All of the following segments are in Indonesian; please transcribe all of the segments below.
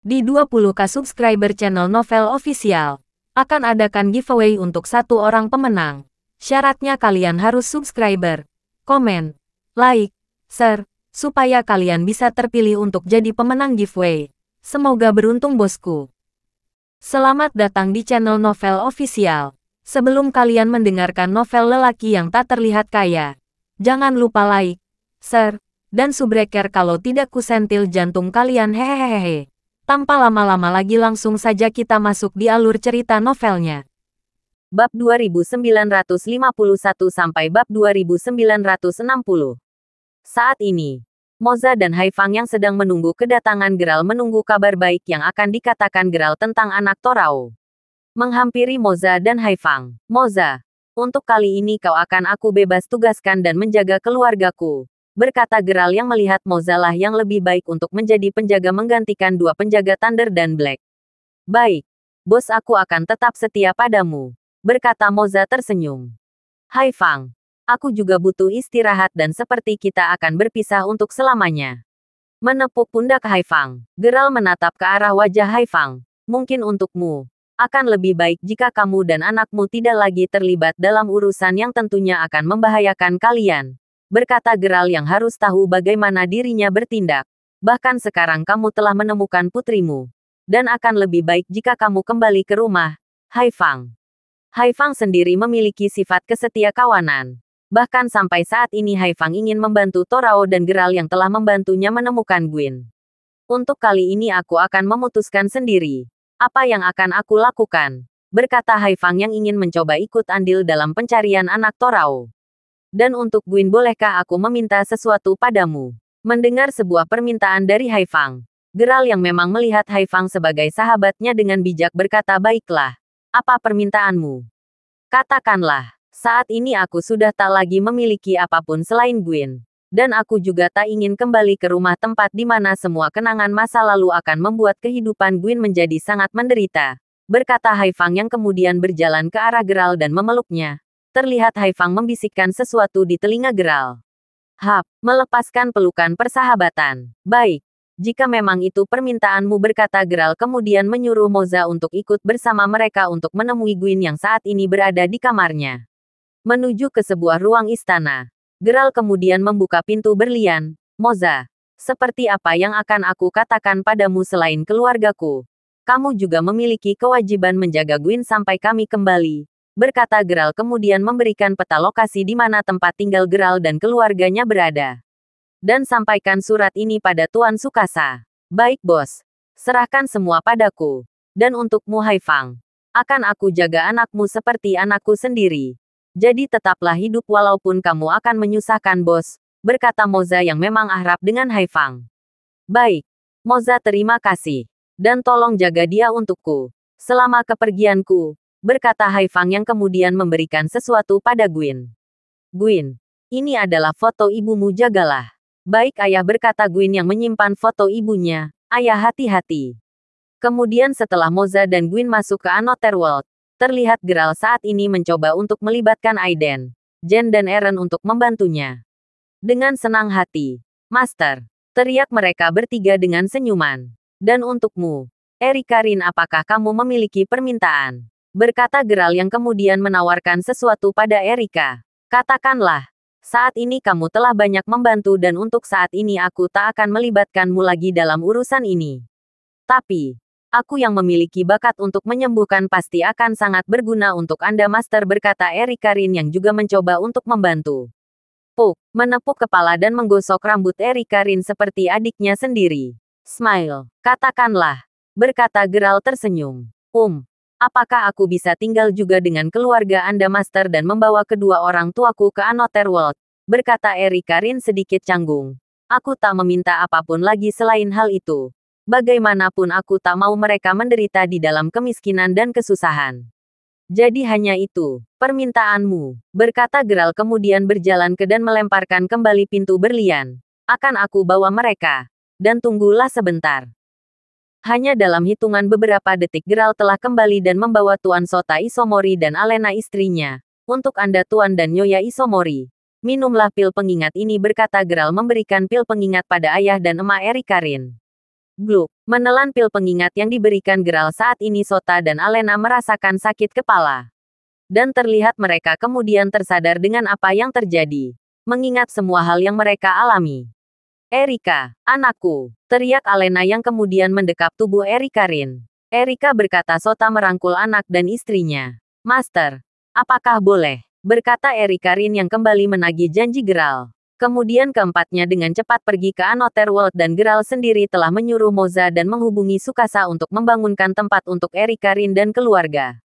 Di 20k subscriber channel Novel Official, akan adakan giveaway untuk satu orang pemenang. Syaratnya kalian harus subscriber, komen, like, share, supaya kalian bisa terpilih untuk jadi pemenang giveaway. Semoga beruntung bosku. Selamat datang di channel Novel Official. Sebelum kalian mendengarkan novel lelaki yang tak terlihat kaya, jangan lupa like, share, dan subbreaker kalau tidak kusentil jantung kalian hehehehe. Tanpa lama-lama lagi langsung saja kita masuk di alur cerita novelnya. Bab 2951 sampai bab 2960. Saat ini, Moza dan Haifang yang sedang menunggu kedatangan Geralt menunggu kabar baik yang akan dikatakan Geralt tentang anak Torao. Menghampiri Moza dan Haifang. Moza, untuk kali ini kau akan aku bebas tugaskan dan menjaga keluargaku, berkata Geralt yang melihat Moza lah yang lebih baik untuk menjadi penjaga menggantikan dua penjaga Thunder dan Black. Baik, bos, aku akan tetap setia padamu, berkata Moza tersenyum. Haifang, aku juga butuh istirahat dan seperti kita akan berpisah untuk selamanya. Menepuk pundak Haifang, Geralt menatap ke arah wajah Haifang. Mungkin untukmu akan lebih baik jika kamu dan anakmu tidak lagi terlibat dalam urusan yang tentunya akan membahayakan kalian, berkata Geralt yang harus tahu bagaimana dirinya bertindak. Bahkan sekarang kamu telah menemukan putrimu, dan akan lebih baik jika kamu kembali ke rumah, Haifang. Haifang sendiri memiliki sifat kesetia kawanan. Bahkan sampai saat ini Haifang ingin membantu Torao dan Geralt yang telah membantunya menemukan Gwyn. Untuk kali ini aku akan memutuskan sendiri apa yang akan aku lakukan, berkata Haifang yang ingin mencoba ikut andil dalam pencarian anak Torao. Dan untuk Gwyn, bolehkah aku meminta sesuatu padamu? Mendengar sebuah permintaan dari Haifang, Geralt yang memang melihat Haifang sebagai sahabatnya dengan bijak berkata, baiklah, apa permintaanmu? Katakanlah, saat ini aku sudah tak lagi memiliki apapun selain Gwyn. Dan aku juga tak ingin kembali ke rumah tempat di mana semua kenangan masa lalu akan membuat kehidupan Gwyn menjadi sangat menderita, berkata Haifang yang kemudian berjalan ke arah Geralt dan memeluknya. Terlihat Haifang membisikkan sesuatu di telinga Geralt. Hap, melepaskan pelukan persahabatan. Baik, jika memang itu permintaanmu, berkata Geralt kemudian menyuruh Moza untuk ikut bersama mereka untuk menemui Gwyn yang saat ini berada di kamarnya. Menuju ke sebuah ruang istana, Geralt kemudian membuka pintu berlian. Moza, seperti apa yang akan aku katakan padamu selain keluargaku? Kamu juga memiliki kewajiban menjaga Gwyn sampai kami kembali, berkata Geralt kemudian memberikan peta lokasi di mana tempat tinggal Geralt dan keluarganya berada. Dan sampaikan surat ini pada Tuan Sukasa. Baik bos, serahkan semua padaku. Dan untukmu Haifang, akan aku jaga anakmu seperti anakku sendiri. Jadi tetaplah hidup walaupun kamu akan menyusahkan bos, berkata Moza yang memang akrab dengan Haifang. Baik, Moza, terima kasih. Dan tolong jaga dia untukku selama kepergianku, berkata Haifang yang kemudian memberikan sesuatu pada Gwyn. Gwyn, ini adalah foto ibumu, jagalah. Baik ayah, berkata Gwyn yang menyimpan foto ibunya. Ayah, hati-hati. Kemudian setelah Moza dan Gwyn masuk ke Another World, terlihat Geralt saat ini mencoba untuk melibatkan Aiden, Jen dan Eren untuk membantunya. Dengan senang hati, Master, teriak mereka bertiga dengan senyuman. Dan untukmu, Erikarin, apakah kamu memiliki permintaan? Berkata Geralt yang kemudian menawarkan sesuatu pada Erika. Katakanlah, saat ini kamu telah banyak membantu dan untuk saat ini aku tak akan melibatkanmu lagi dalam urusan ini. Tapi aku yang memiliki bakat untuk menyembuhkan pasti akan sangat berguna untuk Anda, Master, berkata Erikarin yang juga mencoba untuk membantu. Puk, menepuk kepala dan menggosok rambut Erikarin seperti adiknya sendiri. Smile, katakanlah, berkata Geralt tersenyum. Apakah aku bisa tinggal juga dengan keluarga Anda, Master, dan membawa kedua orang tuaku ke Another World? Berkata Erikarin sedikit canggung. Aku tak meminta apapun lagi selain hal itu. Bagaimanapun aku tak mau mereka menderita di dalam kemiskinan dan kesusahan. Jadi hanya itu permintaanmu, berkata Geralt kemudian berjalan ke dan melemparkan kembali pintu berlian. Akan aku bawa mereka. Dan tunggulah sebentar. Hanya dalam hitungan beberapa detik Geralt telah kembali dan membawa Tuan Sota Isomori dan Alena istrinya. Untuk Anda Tuan dan Nyonya Isomori, minumlah pil pengingat ini, berkata Geralt memberikan pil pengingat pada ayah dan emak Erikarin. Gluk, menelan pil pengingat yang diberikan Geralt saat ini Sota dan Alena merasakan sakit kepala. Dan terlihat mereka kemudian tersadar dengan apa yang terjadi. Mengingat semua hal yang mereka alami. Erika, anakku, teriak Alena yang kemudian mendekap tubuh Erika Rin. Erika berkata Sota merangkul anak dan istrinya. Master, apakah boleh? Berkata Erika Rin yang kembali menagih janji Geralt. Kemudian keempatnya dengan cepat pergi ke Anotherworld dan Geralt sendiri telah menyuruh Moza dan menghubungi Sukasa untuk membangunkan tempat untuk Erika Rin dan keluarga.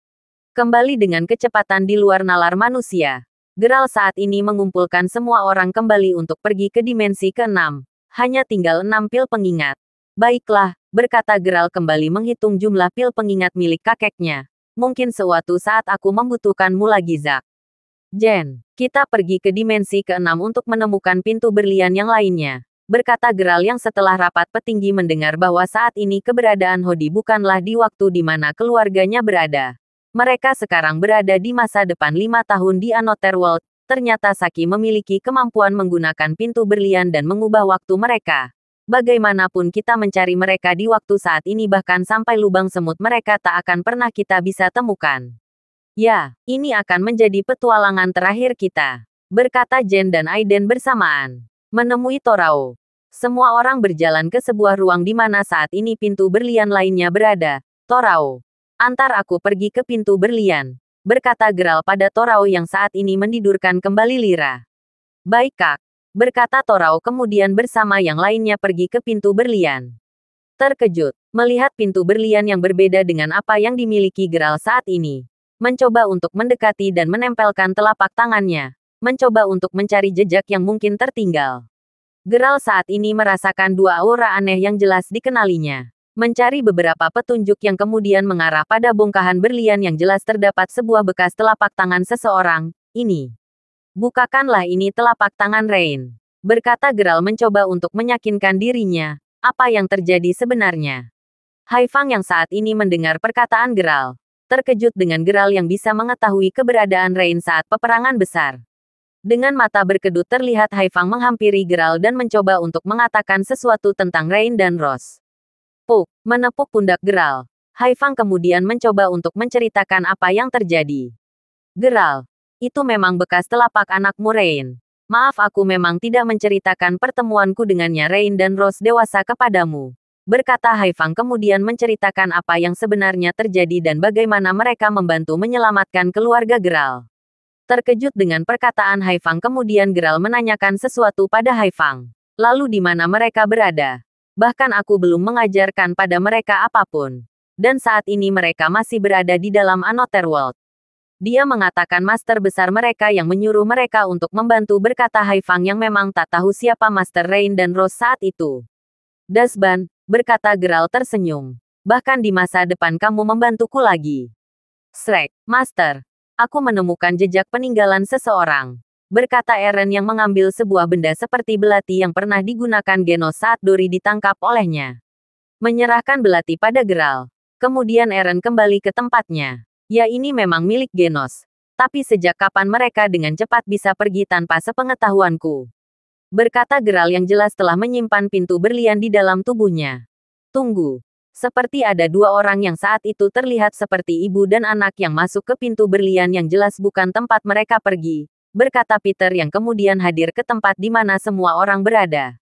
Kembali dengan kecepatan di luar nalar manusia. Geralt saat ini mengumpulkan semua orang kembali untuk pergi ke dimensi ke-6. Hanya tinggal 6 pil pengingat. Baiklah, berkata Geralt kembali menghitung jumlah pil pengingat milik kakeknya. Mungkin suatu saat aku membutuhkanmu lagi Zack. Jen, kita pergi ke dimensi ke-6 untuk menemukan pintu berlian yang lainnya. Berkata Geralt yang setelah rapat petinggi mendengar bahwa saat ini keberadaan Hodi bukanlah di waktu di mana keluarganya berada. Mereka sekarang berada di masa depan 5 tahun di Anotherworld. Ternyata Saki memiliki kemampuan menggunakan pintu berlian dan mengubah waktu mereka. Bagaimanapun kita mencari mereka di waktu saat ini bahkan sampai lubang semut mereka tak akan pernah kita bisa temukan. Ya, ini akan menjadi petualangan terakhir kita. Berkata Jen dan Aiden bersamaan. Menemui Torao. Semua orang berjalan ke sebuah ruang di mana saat ini pintu berlian lainnya berada. Torao. Antar aku pergi ke pintu berlian. Berkata Geralt pada Torao yang saat ini mendidurkan kembali Lira. Baik Kak. Berkata Torao kemudian bersama yang lainnya pergi ke pintu berlian. Terkejut, melihat pintu berlian yang berbeda dengan apa yang dimiliki Geralt saat ini. Mencoba untuk mendekati dan menempelkan telapak tangannya. Mencoba untuk mencari jejak yang mungkin tertinggal. Geralt saat ini merasakan dua aura aneh yang jelas dikenalinya. Mencari beberapa petunjuk yang kemudian mengarah pada bongkahan berlian yang jelas terdapat sebuah bekas telapak tangan seseorang. Ini. Bukakanlah ini telapak tangan Rain. Berkata Geralt mencoba untuk meyakinkan dirinya. Apa yang terjadi sebenarnya? Haifang yang saat ini mendengar perkataan Geralt. Terkejut dengan Geralt yang bisa mengetahui keberadaan Rain saat peperangan besar. Dengan mata berkedut terlihat Haifang menghampiri Geralt dan mencoba untuk mengatakan sesuatu tentang Rain dan Rose. Puk, menepuk pundak Geralt. Haifang kemudian mencoba untuk menceritakan apa yang terjadi. Geralt, itu memang bekas telapak anakmu Rain. Maaf aku memang tidak menceritakan pertemuanku dengannya Rain dan Rose dewasa kepadamu. Berkata Haifang kemudian menceritakan apa yang sebenarnya terjadi dan bagaimana mereka membantu menyelamatkan keluarga Geralt. Terkejut dengan perkataan Haifang kemudian Geralt menanyakan sesuatu pada Haifang. Lalu di mana mereka berada? Bahkan aku belum mengajarkan pada mereka apapun. Dan saat ini mereka masih berada di dalam Anotherworld. Dia mengatakan master besar mereka yang menyuruh mereka untuk membantu berkata Haifang yang memang tak tahu siapa Master Rain dan Rose saat itu. Dasban, berkata Geralt tersenyum. Bahkan di masa depan kamu membantuku lagi. Shrek, Master. Aku menemukan jejak peninggalan seseorang. Berkata Eren yang mengambil sebuah benda seperti belati yang pernah digunakan Genos saat Dori ditangkap olehnya. Menyerahkan belati pada Geralt. Kemudian Eren kembali ke tempatnya. Ya ini memang milik Genos. Tapi sejak kapan mereka dengan cepat bisa pergi tanpa sepengetahuanku? Berkata Geralt yang jelas telah menyimpan pintu berlian di dalam tubuhnya. Tunggu. Seperti ada dua orang yang saat itu terlihat seperti ibu dan anak yang masuk ke pintu berlian yang jelas bukan tempat mereka pergi. Berkata Peter yang kemudian hadir ke tempat di mana semua orang berada.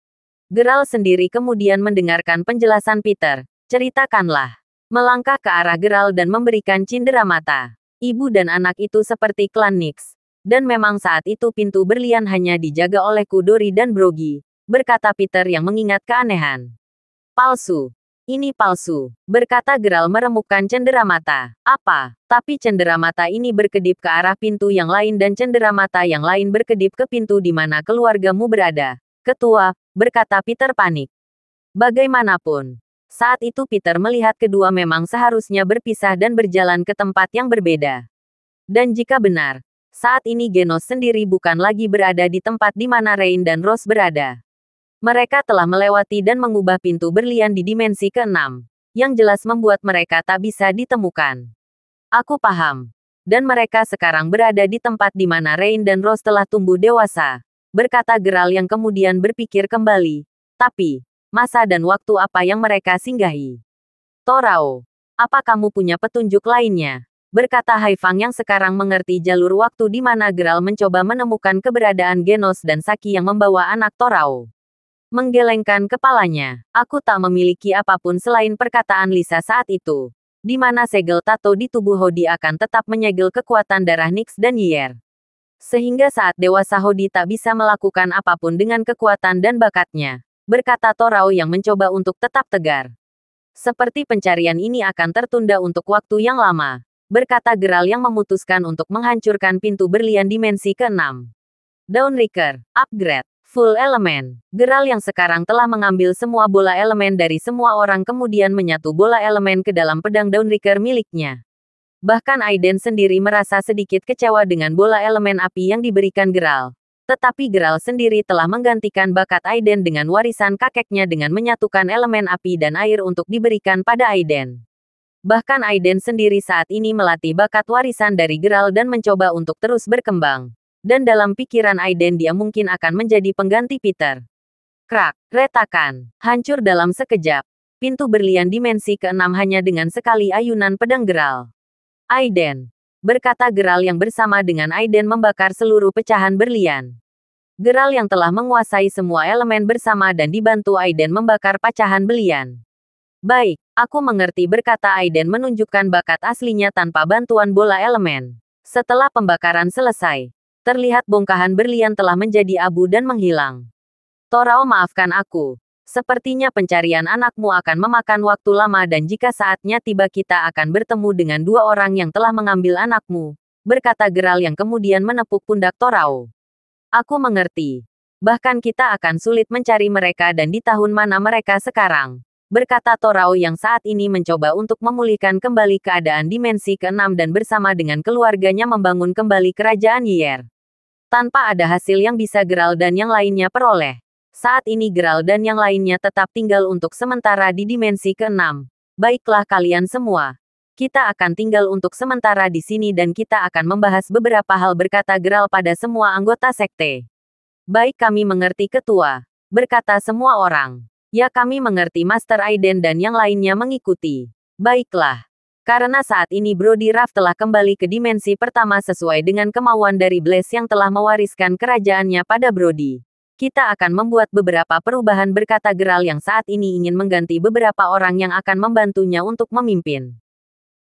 Geralt sendiri kemudian mendengarkan penjelasan Peter. Ceritakanlah. Melangkah ke arah Geralt dan memberikan cindera mata. Ibu dan anak itu seperti klan Nyx. Dan memang saat itu pintu berlian hanya dijaga oleh Dori dan Brogy, berkata Peter yang mengingat keanehan. Palsu. Ini palsu, berkata Geralt meremukkan cendera mata. Apa? Tapi cendera mata ini berkedip ke arah pintu yang lain dan cendera mata yang lain berkedip ke pintu di mana keluargamu berada. Ketua, berkata Peter panik. Bagaimanapun. Saat itu Peter melihat kedua memang seharusnya berpisah dan berjalan ke tempat yang berbeda. Dan jika benar, saat ini Genos sendiri bukan lagi berada di tempat di mana Rain dan Rose berada. Mereka telah melewati dan mengubah pintu berlian di dimensi ke-6, yang jelas membuat mereka tak bisa ditemukan. Aku paham. Dan mereka sekarang berada di tempat di mana Rain dan Rose telah tumbuh dewasa, berkata Geralt yang kemudian berpikir kembali. Tapi, masa dan waktu apa yang mereka singgahi. Torao, apa kamu punya petunjuk lainnya? Berkata Haifang yang sekarang mengerti jalur waktu di mana Geralt mencoba menemukan keberadaan Genos dan Saki yang membawa anak Torao. Menggelengkan kepalanya, aku tak memiliki apapun selain perkataan Lisa saat itu. Di mana segel tato di tubuh Hodi akan tetap menyegel kekuatan darah Nyx dan Yer. Sehingga saat dewasa Hodi tak bisa melakukan apapun dengan kekuatan dan bakatnya. Berkata Torao yang mencoba untuk tetap tegar. Seperti pencarian ini akan tertunda untuk waktu yang lama. Berkata Geralt yang memutuskan untuk menghancurkan pintu berlian dimensi ke-6. Dawnraker, upgrade, full elemen. Geralt yang sekarang telah mengambil semua bola elemen dari semua orang kemudian menyatu bola elemen ke dalam pedang Dawnraker miliknya. Bahkan Aiden sendiri merasa sedikit kecewa dengan bola elemen api yang diberikan Geralt. Tetapi Geralt sendiri telah menggantikan bakat Aiden dengan warisan kakeknya dengan menyatukan elemen api dan air untuk diberikan pada Aiden. Bahkan Aiden sendiri saat ini melatih bakat warisan dari Geralt dan mencoba untuk terus berkembang. Dan dalam pikiran Aiden dia mungkin akan menjadi pengganti Peter. Krak, retakan, hancur dalam sekejap. Pintu berlian dimensi ke-6 hanya dengan sekali ayunan pedang Geralt. Aiden. Berkata Geralt yang bersama dengan Aiden membakar seluruh pecahan berlian. Geralt yang telah menguasai semua elemen bersama dan dibantu Aiden membakar pecahan berlian. Baik, aku mengerti berkata Aiden menunjukkan bakat aslinya tanpa bantuan bola elemen. Setelah pembakaran selesai, terlihat bongkahan berlian telah menjadi abu dan menghilang. Torao maafkan aku. Sepertinya pencarian anakmu akan memakan waktu lama dan jika saatnya tiba kita akan bertemu dengan dua orang yang telah mengambil anakmu. Berkata Geralt yang kemudian menepuk pundak Torao. Aku mengerti. Bahkan kita akan sulit mencari mereka dan di tahun mana mereka sekarang. Berkata Torao yang saat ini mencoba untuk memulihkan kembali keadaan dimensi ke-6 dan bersama dengan keluarganya membangun kembali kerajaan Yer. Tanpa ada hasil yang bisa Geralt dan yang lainnya peroleh. Saat ini Geralt dan yang lainnya tetap tinggal untuk sementara di dimensi ke-6. Baiklah kalian semua. Kita akan tinggal untuk sementara di sini dan kita akan membahas beberapa hal berkata Geralt pada semua anggota sekte. Baik kami mengerti ketua. Berkata semua orang. Ya kami mengerti Master Aiden dan yang lainnya mengikuti. Baiklah. Karena saat ini Brody Raff telah kembali ke dimensi pertama sesuai dengan kemauan dari Blaze yang telah mewariskan kerajaannya pada Brody. Kita akan membuat beberapa perubahan berkata Geralt yang saat ini ingin mengganti beberapa orang yang akan membantunya untuk memimpin.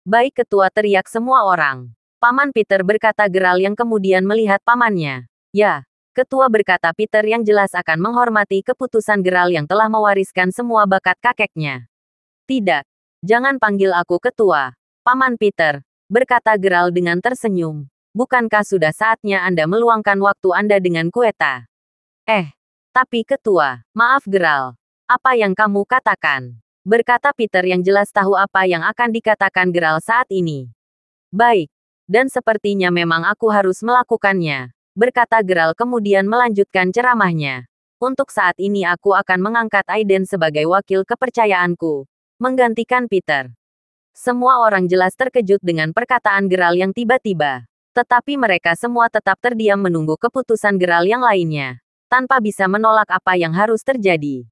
Baik ketua teriak semua orang. Paman Peter berkata Geralt yang kemudian melihat pamannya. Ya, ketua berkata Peter yang jelas akan menghormati keputusan Geralt yang telah mewariskan semua bakat kakeknya. Tidak, jangan panggil aku ketua. Paman Peter, berkata Geralt dengan tersenyum. Bukankah sudah saatnya Anda meluangkan waktu Anda dengan Quetta? Tapi ketua, maaf Geralt. Apa yang kamu katakan? Berkata Peter yang jelas tahu apa yang akan dikatakan Geralt saat ini. Baik. Dan sepertinya memang aku harus melakukannya. Berkata Geralt kemudian melanjutkan ceramahnya. Untuk saat ini aku akan mengangkat Aiden sebagai wakil kepercayaanku. Menggantikan Peter. Semua orang jelas terkejut dengan perkataan Geralt yang tiba-tiba. Tetapi mereka semua tetap terdiam menunggu keputusan Geralt yang lainnya. Tanpa bisa menolak apa yang harus terjadi.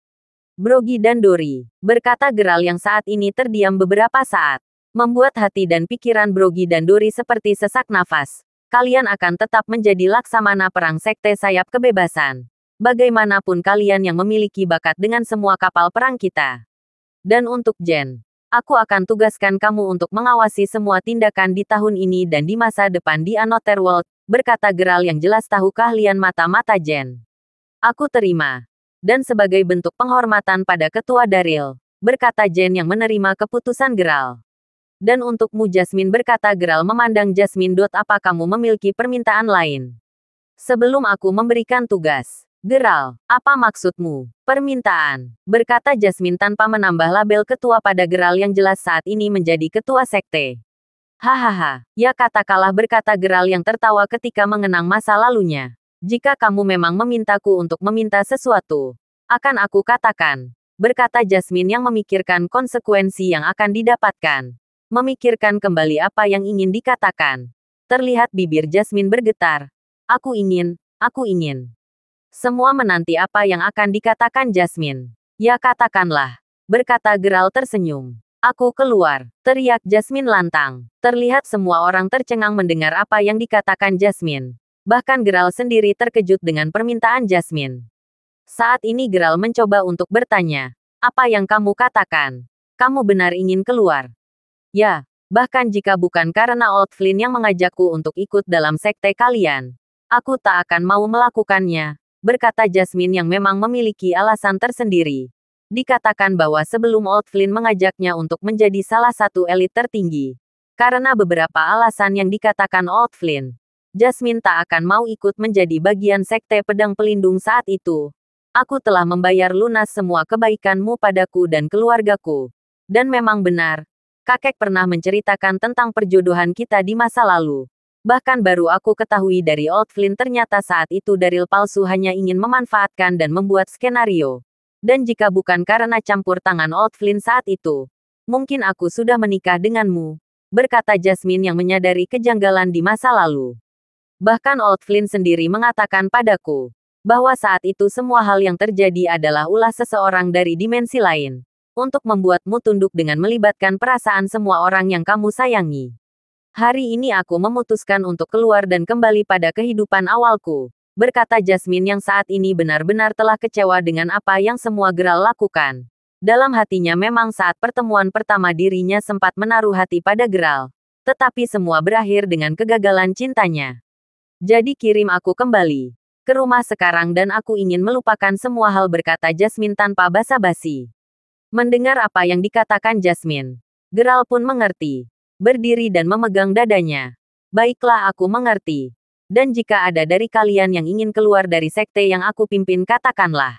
Broggy dan Dori, berkata Geralt yang saat ini terdiam beberapa saat. Membuat hati dan pikiran Broggy dan Dori seperti sesak nafas. Kalian akan tetap menjadi laksamana perang sekte sayap kebebasan. Bagaimanapun kalian yang memiliki bakat dengan semua kapal perang kita. Dan untuk Jen, aku akan tugaskan kamu untuk mengawasi semua tindakan di tahun ini dan di masa depan di Another World, berkata Geralt yang jelas tahu keahlian mata-mata Jen. Aku terima. Dan sebagai bentuk penghormatan pada ketua Daryl, berkata Jen yang menerima keputusan Geralt. Dan untukmu Jasmine berkata Geralt memandang Jasmine. Apa kamu memiliki permintaan lain? Sebelum aku memberikan tugas. Geralt, apa maksudmu? Permintaan. Berkata Jasmine tanpa menambah label ketua pada Geralt yang jelas saat ini menjadi ketua sekte. Hahaha, ya katakanlah berkata Geralt yang tertawa ketika mengenang masa lalunya. Jika kamu memang memintaku untuk meminta sesuatu, akan aku katakan. Berkata Jasmine yang memikirkan konsekuensi yang akan didapatkan. Memikirkan kembali apa yang ingin dikatakan. Terlihat bibir Jasmine bergetar. Aku ingin. Semua menanti apa yang akan dikatakan Jasmine. Ya katakanlah, berkata Geralt tersenyum. Aku keluar, teriak Jasmine lantang. Terlihat semua orang tercengang mendengar apa yang dikatakan Jasmine. Bahkan Geralt sendiri terkejut dengan permintaan Jasmine. Saat ini Geralt mencoba untuk bertanya, apa yang kamu katakan? Kamu benar ingin keluar? Ya, bahkan jika bukan karena Old Flynn yang mengajakku untuk ikut dalam sekte kalian, aku tak akan mau melakukannya, berkata Jasmine yang memang memiliki alasan tersendiri. Dikatakan bahwa sebelum Old Flynn mengajaknya untuk menjadi salah satu elit tertinggi. Karena beberapa alasan yang dikatakan Old Flynn, Jasmine tak akan mau ikut menjadi bagian sekte pedang pelindung saat itu. Aku telah membayar lunas semua kebaikanmu padaku dan keluargaku. Dan memang benar, kakek pernah menceritakan tentang perjodohan kita di masa lalu. Bahkan baru aku ketahui dari Old Flynn ternyata saat itu Daryl palsu hanya ingin memanfaatkan dan membuat skenario. Dan jika bukan karena campur tangan Old Flynn saat itu, mungkin aku sudah menikah denganmu, berkata Jasmine yang menyadari kejanggalan di masa lalu. Bahkan Old Flynn sendiri mengatakan padaku, bahwa saat itu semua hal yang terjadi adalah ulah seseorang dari dimensi lain, untuk membuatmu tunduk dengan melibatkan perasaan semua orang yang kamu sayangi. Hari ini aku memutuskan untuk keluar dan kembali pada kehidupan awalku, berkata Jasmine yang saat ini benar-benar telah kecewa dengan apa yang semua Geralt lakukan. Dalam hatinya memang saat pertemuan pertama dirinya sempat menaruh hati pada Geralt, tetapi semua berakhir dengan kegagalan cintanya. Jadi kirim aku kembali ke rumah sekarang dan aku ingin melupakan semua hal, berkata Jasmine tanpa basa-basi. Mendengar apa yang dikatakan Jasmine, Geralt pun mengerti. Berdiri dan memegang dadanya. Baiklah, aku mengerti. Dan jika ada dari kalian yang ingin keluar dari sekte yang aku pimpin, katakanlah.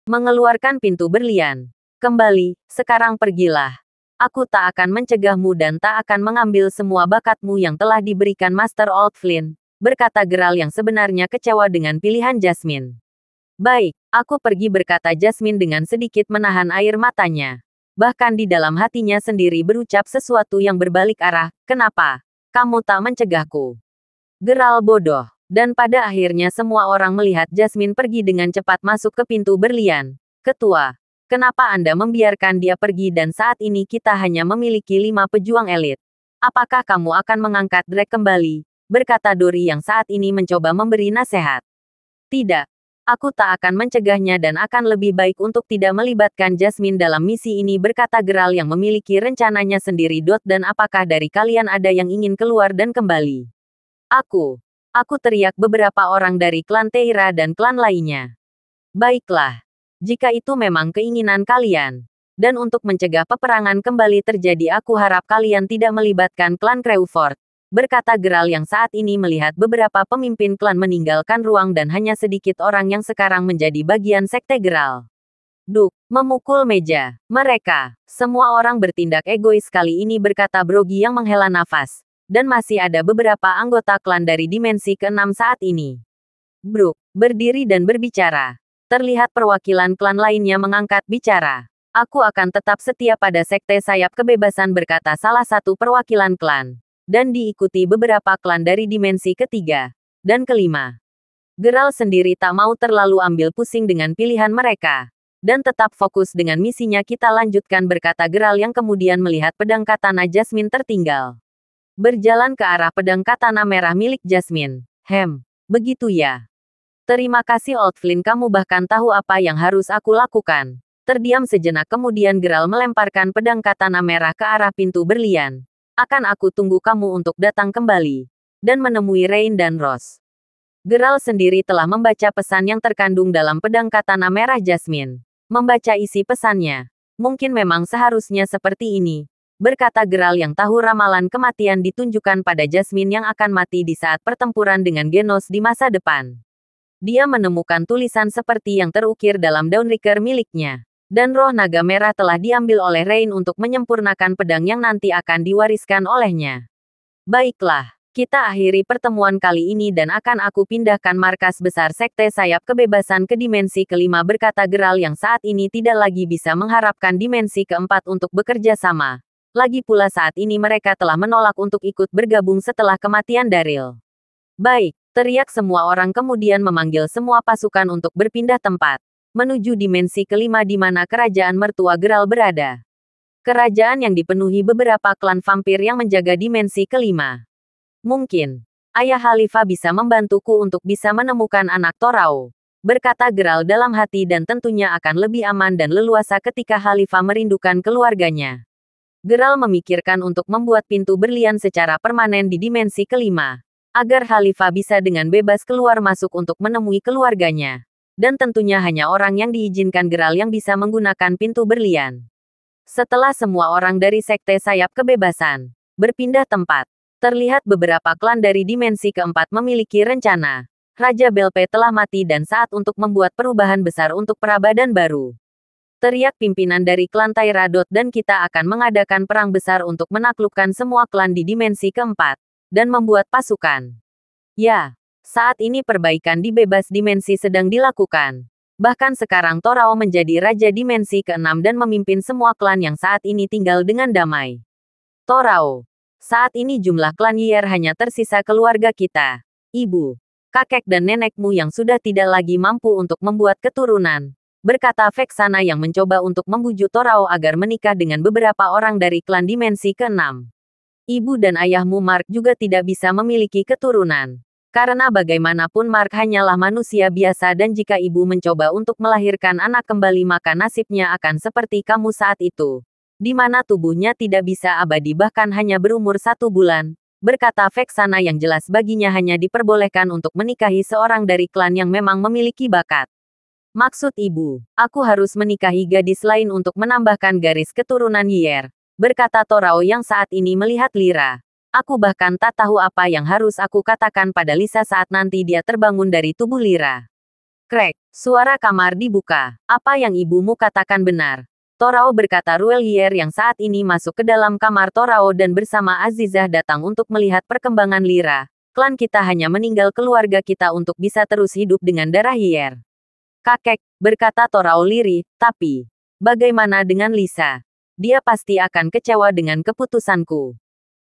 Mengeluarkan pintu berlian. Kembali, sekarang pergilah. Aku tak akan mencegahmu dan tak akan mengambil semua bakatmu yang telah diberikan Master Old Flynn, berkata Geralt yang sebenarnya kecewa dengan pilihan Jasmine. Baik, aku pergi, berkata Jasmine dengan sedikit menahan air matanya. Bahkan di dalam hatinya sendiri berucap sesuatu yang berbalik arah, kenapa? Kamu tak mencegahku. Geralt bodoh. Dan pada akhirnya semua orang melihat Jasmine pergi dengan cepat masuk ke pintu berlian. Ketua, kenapa Anda membiarkan dia pergi dan saat ini kita hanya memiliki 5 pejuang elit? Apakah kamu akan mengangkat Drake kembali? Berkata Dori yang saat ini mencoba memberi nasihat. Tidak. Aku tak akan mencegahnya dan akan lebih baik untuk tidak melibatkan Jasmine dalam misi ini, berkata Geralt yang memiliki rencananya sendiri. Dan apakah dari kalian ada yang ingin keluar dan kembali? Aku teriak beberapa orang dari klan Teira dan klan lainnya. Baiklah. Jika itu memang keinginan kalian. Dan untuk mencegah peperangan kembali terjadi, aku harap kalian tidak melibatkan klan Crewford, berkata Geralt yang saat ini melihat beberapa pemimpin klan meninggalkan ruang dan hanya sedikit orang yang sekarang menjadi bagian sekte Geralt. Duk, memukul meja. Mereka, semua orang bertindak egois kali ini, berkata Brogy yang menghela nafas. Dan masih ada beberapa anggota klan dari dimensi ke-6 saat ini. Brook, berdiri dan berbicara. Terlihat perwakilan klan lainnya mengangkat bicara. Aku akan tetap setia pada sekte sayap kebebasan, berkata salah satu perwakilan klan. Dan diikuti beberapa klan dari dimensi ketiga dan kelima. Geralt sendiri tak mau terlalu ambil pusing dengan pilihan mereka. Dan tetap fokus dengan misinya. Kita lanjutkan, berkata Geralt yang kemudian melihat pedang katana Jasmine tertinggal. Berjalan ke arah pedang katana merah milik Jasmine. Begitu ya. Terima kasih Old Flynn, kamu bahkan tahu apa yang harus aku lakukan. Terdiam sejenak kemudian Geralt melemparkan pedang katana merah ke arah pintu berlian. Akan aku tunggu kamu untuk datang kembali. Dan menemui Rain dan Rose. Geralt sendiri telah membaca pesan yang terkandung dalam pedang katana merah Jasmine. Membaca isi pesannya. Mungkin memang seharusnya seperti ini, berkata Geralt yang tahu ramalan kematian ditunjukkan pada Jasmine yang akan mati di saat pertempuran dengan Genos di masa depan. Dia menemukan tulisan seperti yang terukir dalam Dawnraker miliknya. Dan roh naga merah telah diambil oleh Rain untuk menyempurnakan pedang yang nanti akan diwariskan olehnya. Baiklah, kita akhiri pertemuan kali ini dan akan aku pindahkan markas besar sekte sayap kebebasan ke dimensi kelima, berkata Geralt yang saat ini tidak lagi bisa mengharapkan dimensi keempat untuk bekerja sama. Lagi pula saat ini mereka telah menolak untuk ikut bergabung setelah kematian Daryl. Baik, teriak semua orang kemudian memanggil semua pasukan untuk berpindah tempat. menuju dimensi kelima di mana kerajaan mertua Geralt berada. Kerajaan yang dipenuhi beberapa klan vampir yang menjaga dimensi kelima. Mungkin, Ayah Khalifah bisa membantuku untuk bisa menemukan anak Torao, berkata Geralt dalam hati, dan tentunya akan lebih aman dan leluasa ketika Khalifah merindukan keluarganya. Geralt memikirkan untuk membuat pintu berlian secara permanen di dimensi kelima, agar Khalifah bisa dengan bebas keluar masuk untuk menemui keluarganya. Dan tentunya hanya orang yang diizinkan Geralt yang bisa menggunakan pintu berlian. Setelah semua orang dari Sekte Sayap Kebebasan berpindah tempat, terlihat beberapa klan dari dimensi keempat memiliki rencana. Raja Belpe telah mati dan saat untuk membuat perubahan besar untuk perabatan baru. Teriak pimpinan dari klan Tairadot, dan kita akan mengadakan perang besar untuk menaklukkan semua klan di dimensi keempat, dan membuat pasukan. Ya, saat ini perbaikan di bebas dimensi sedang dilakukan. Bahkan sekarang Torao menjadi Raja Dimensi ke-6 dan memimpin semua klan yang saat ini tinggal dengan damai. Torao, saat ini jumlah klan Yier hanya tersisa keluarga kita, ibu, kakek dan nenekmu yang sudah tidak lagi mampu untuk membuat keturunan, berkata Vexana yang mencoba untuk membujuk Torao agar menikah dengan beberapa orang dari klan Dimensi ke-6. Ibu dan ayahmu Mark juga tidak bisa memiliki keturunan. Karena bagaimanapun Mark hanyalah manusia biasa, dan jika ibu mencoba untuk melahirkan anak kembali maka nasibnya akan seperti kamu saat itu. Di mana tubuhnya tidak bisa abadi bahkan hanya berumur 1 bulan, berkata Vexana yang jelas baginya hanya diperbolehkan untuk menikahi seorang dari klan yang memang memiliki bakat. Maksud ibu, aku harus menikahi gadis lain untuk menambahkan garis keturunan Yier, berkata Torao yang saat ini melihat Lyra. Aku bahkan tak tahu apa yang harus aku katakan pada Lisa saat nanti dia terbangun dari tubuh Lyra. Krek, suara kamar dibuka. Apa yang ibumu katakan benar? Torao, berkata Ruel Yier yang saat ini masuk ke dalam kamar Torao dan bersama Azizah datang untuk melihat perkembangan Lyra. Klan kita hanya meninggal keluarga kita untuk bisa terus hidup dengan darah Yier. Kakek, berkata Torao lirih, tapi bagaimana dengan Lisa? Dia pasti akan kecewa dengan keputusanku.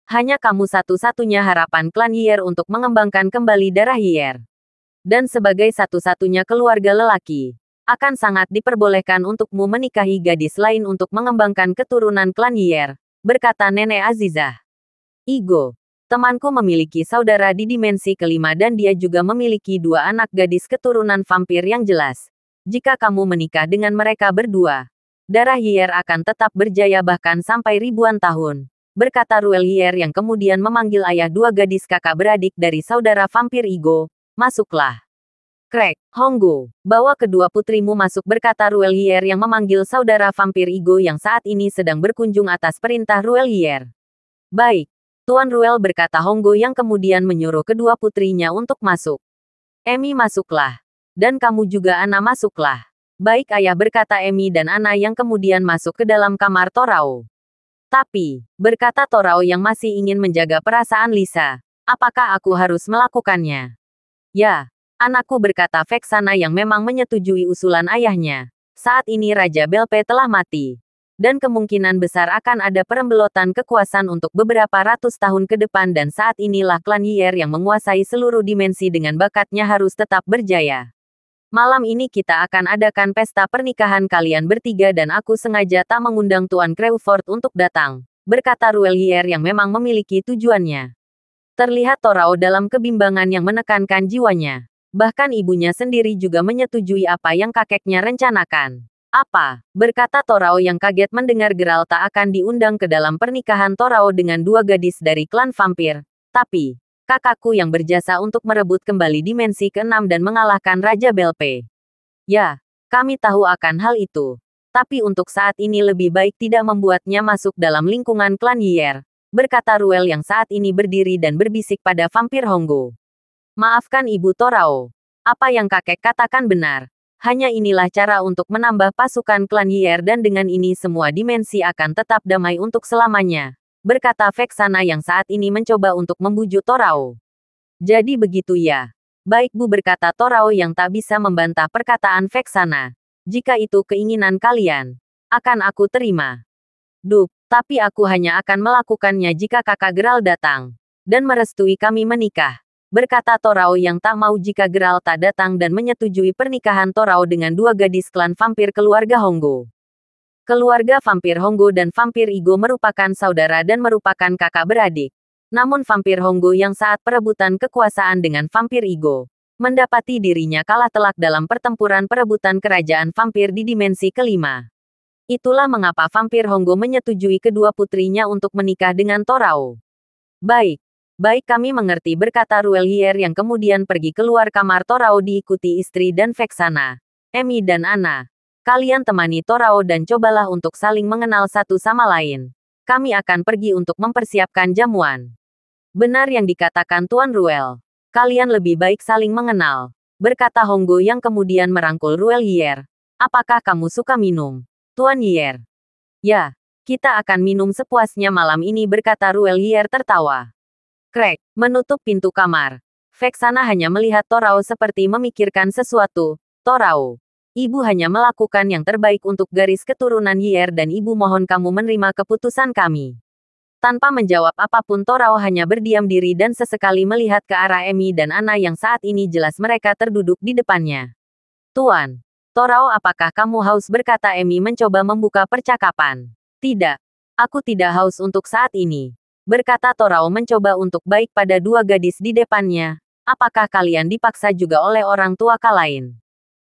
Hanya kamu satu-satunya harapan klan Yier untuk mengembangkan kembali darah Yier. Dan sebagai satu-satunya keluarga lelaki, akan sangat diperbolehkan untukmu menikahi gadis lain untuk mengembangkan keturunan klan Yier, berkata Nenek Azizah. Igo, temanku memiliki saudara di dimensi kelima dan dia juga memiliki 2 anak gadis keturunan vampir yang jelas. Jika kamu menikah dengan mereka berdua, darah Yier akan tetap berjaya bahkan sampai ribuan tahun, berkata Ruel Yier yang kemudian memanggil ayah 2 gadis kakak beradik dari saudara vampir Igo. Masuklah. Krek, Honggo, bawa kedua putrimu masuk, berkata Ruel Yier yang memanggil saudara vampir Igo yang saat ini sedang berkunjung atas perintah Ruel Yier. Baik, Tuan Ruel, berkata Honggo yang kemudian menyuruh kedua putrinya untuk masuk. Emi, masuklah. Dan kamu juga Ana, masuklah. Baik ayah, berkata Emi dan Ana yang kemudian masuk ke dalam kamar Torao. Tapi, berkata Torao yang masih ingin menjaga perasaan Lisa, apakah aku harus melakukannya? Ya, anakku, berkata Vexana yang memang menyetujui usulan ayahnya. Saat ini Raja Belpe telah mati. Dan kemungkinan besar akan ada perembelotan kekuasaan untuk beberapa ratus tahun ke depan, dan saat inilah klan Yier yang menguasai seluruh dimensi dengan bakatnya harus tetap berjaya. Malam ini kita akan adakan pesta pernikahan kalian bertiga dan aku sengaja tak mengundang Tuan Crawford untuk datang, berkata Ruel Yier yang memang memiliki tujuannya. Terlihat Torao dalam kebimbangan yang menekankan jiwanya. Bahkan ibunya sendiri juga menyetujui apa yang kakeknya rencanakan. Apa? Berkata Torao yang kaget mendengar Geralt tak akan diundang ke dalam pernikahan Torao dengan 2 gadis dari klan vampir. Tapi, kakakku yang berjasa untuk merebut kembali dimensi ke-6 dan mengalahkan Raja Belpe. Ya, kami tahu akan hal itu. Tapi untuk saat ini lebih baik tidak membuatnya masuk dalam lingkungan klan Yier, berkata Ruel yang saat ini berdiri dan berbisik pada vampir Honggo. Maafkan Ibu Torao. Apa yang kakek katakan benar. Hanya inilah cara untuk menambah pasukan klan Yier dan dengan ini semua dimensi akan tetap damai untuk selamanya, berkata Vexana yang saat ini mencoba untuk membujuk Torao. Jadi begitu ya. Baik Bu, berkata Torao yang tak bisa membantah perkataan Vexana. Jika itu keinginan kalian, akan aku terima. Dup, tapi aku hanya akan melakukannya jika kakak Geralt datang dan merestui kami menikah. berkata Torao yang tak mau jika Geralt tak datang dan menyetujui pernikahan Torao dengan dua gadis klan vampir keluarga Honggo. Keluarga vampir Honggo dan vampir Igo merupakan saudara dan merupakan kakak beradik. Namun vampir Honggo yang saat perebutan kekuasaan dengan vampir Igo, mendapati dirinya kalah telak dalam pertempuran perebutan kerajaan vampir di dimensi kelima. Itulah mengapa vampir Honggo menyetujui kedua putrinya untuk menikah dengan Torao. Baik. Baik, kami mengerti, berkata Ruelhier yang kemudian pergi keluar kamar Torao diikuti istri dan Vexana, Emi dan Anna. Kalian temani Torao dan cobalah untuk saling mengenal satu sama lain. Kami akan pergi untuk mempersiapkan jamuan. Benar yang dikatakan Tuan Ruel. Kalian lebih baik saling mengenal, berkata Honggo yang kemudian merangkul Ruelhier. Apakah kamu suka minum, Tuan Yier? Ya, kita akan minum sepuasnya malam ini, berkata Ruelhier tertawa. Krek, menutup pintu kamar. Vexana hanya melihat Torao seperti memikirkan sesuatu. Torao, ibu hanya melakukan yang terbaik untuk garis keturunan Yier dan ibu mohon kamu menerima keputusan kami. Tanpa menjawab apapun Torao hanya berdiam diri dan sesekali melihat ke arah Emi dan Anna yang saat ini jelas mereka terduduk di depannya. Tuan, Torao, apakah kamu haus, berkata Emi mencoba membuka percakapan. Tidak, aku tidak haus untuk saat ini. Berkata Torao mencoba untuk baik pada dua gadis di depannya. Apakah kalian dipaksa juga oleh orang tua kalian?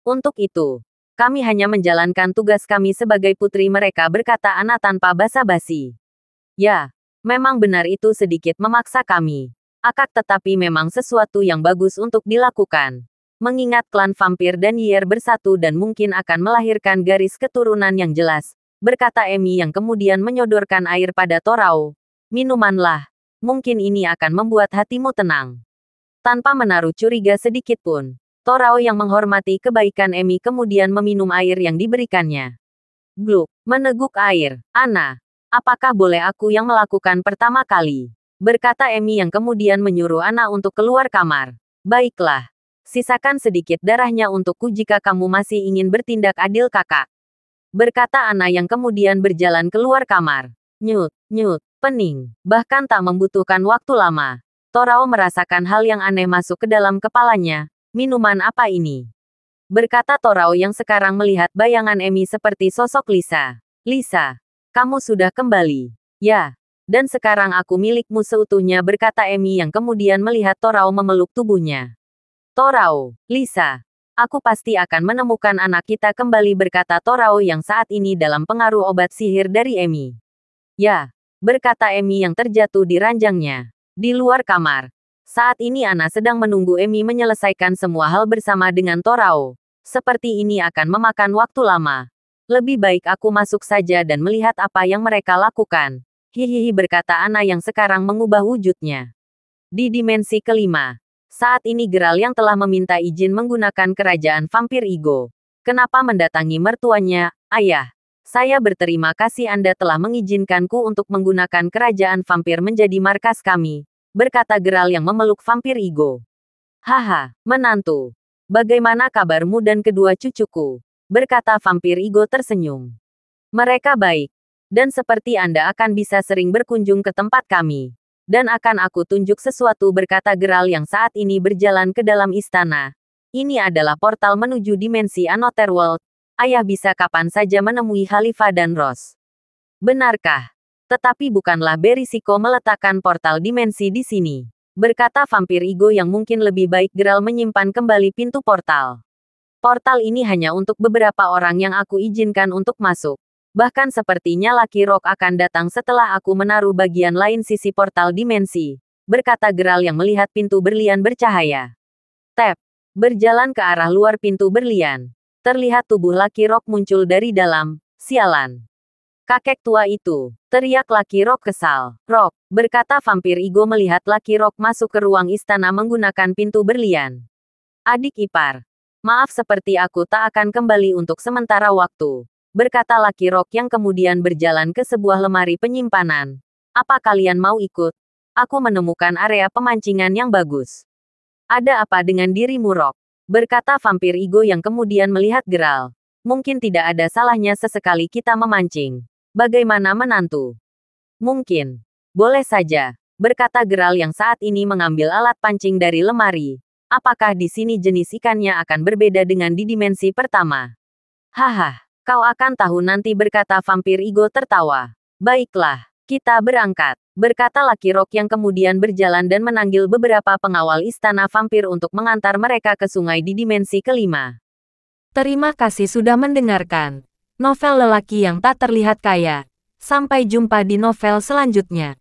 Untuk itu, kami hanya menjalankan tugas kami sebagai putri mereka, berkata Anna tanpa basa-basi. Ya, memang benar itu sedikit memaksa kami. Akak, tetapi memang sesuatu yang bagus untuk dilakukan. Mengingat klan vampir dan Yier bersatu dan mungkin akan melahirkan garis keturunan yang jelas, berkata Emi yang kemudian menyodorkan air pada Torao. Minumanlah. Mungkin ini akan membuat hatimu tenang. Tanpa menaruh curiga sedikit pun, Torao yang menghormati kebaikan Emi kemudian meminum air yang diberikannya. Gluk, meneguk air. Anna, apakah boleh aku yang melakukan pertama kali? Berkata Emi yang kemudian menyuruh Anna untuk keluar kamar. Baiklah. Sisakan sedikit darahnya untukku jika kamu masih ingin bertindak adil, kakak. Berkata Anna yang kemudian berjalan keluar kamar. Nyut, nyut, pening. Bahkan tak membutuhkan waktu lama. Torao merasakan hal yang aneh masuk ke dalam kepalanya. Minuman apa ini? Berkata Torao yang sekarang melihat bayangan Emi seperti sosok Lisa. Lisa, kamu sudah kembali. Ya, dan sekarang aku milikmu seutuhnya, berkata Emi yang kemudian melihat Torao memeluk tubuhnya. Torao, Lisa, aku pasti akan menemukan anak kita kembali, berkata Torao yang saat ini dalam pengaruh obat sihir dari Emi. Ya, berkata Emi yang terjatuh di ranjangnya. Di luar kamar. Saat ini Anna sedang menunggu Emi menyelesaikan semua hal bersama dengan Torao. Seperti ini akan memakan waktu lama. Lebih baik aku masuk saja dan melihat apa yang mereka lakukan. Hihihi, berkata Anna yang sekarang mengubah wujudnya. Di dimensi kelima. Saat ini Geralt yang telah meminta izin menggunakan kerajaan vampir Igo. Kenapa mendatangi mertuanya, ayah? Saya berterima kasih Anda telah mengizinkanku untuk menggunakan kerajaan vampir menjadi markas kami, berkata Geralt yang memeluk vampir Igo. Haha, menantu. Bagaimana kabarmu dan kedua cucuku? Berkata vampir Igo tersenyum. Mereka baik. Dan seperti Anda akan bisa sering berkunjung ke tempat kami. Dan akan aku tunjuk sesuatu, berkata Geralt yang saat ini berjalan ke dalam istana. Ini adalah portal menuju dimensi Anotherworld. Ayah bisa kapan saja menemui Khalifah dan Rose. Benarkah? Tetapi bukanlah berisiko meletakkan portal dimensi di sini, berkata vampir Igo yang mungkin lebih baik Geralt menyimpan kembali pintu portal. Portal ini hanya untuk beberapa orang yang aku izinkan untuk masuk. Bahkan sepertinya Lucky Rock akan datang setelah aku menaruh bagian lain sisi portal dimensi, berkata Geralt yang melihat pintu berlian bercahaya. Tap. Berjalan ke arah luar pintu berlian. Terlihat tubuh Lucky Rock muncul dari dalam. Sialan. Kakek tua itu, teriak Lucky Rock kesal. Rock, berkata vampir Igo melihat Lucky Rock masuk ke ruang istana menggunakan pintu berlian. Adik ipar, maaf, seperti aku tak akan kembali untuk sementara waktu, berkata Lucky Rock yang kemudian berjalan ke sebuah lemari penyimpanan. Apa kalian mau ikut? Aku menemukan area pemancingan yang bagus. Ada apa dengan dirimu, Rock? Berkata vampir Igo yang kemudian melihat Geralt. Mungkin tidak ada salahnya sesekali kita memancing. Bagaimana menantu? Mungkin. Boleh saja. berkata Geral yang saat ini mengambil alat pancing dari lemari. Apakah di sini jenis ikannya akan berbeda dengan di dimensi pertama? Haha, kau akan tahu nanti, berkata vampir Igo tertawa. Baiklah, kita berangkat, berkata Lucky Rock yang kemudian berjalan dan menanggil beberapa pengawal istana vampir untuk mengantar mereka ke sungai di dimensi kelima. Terima kasih sudah mendengarkan novel lelaki yang tak terlihat kaya. Sampai jumpa di novel selanjutnya.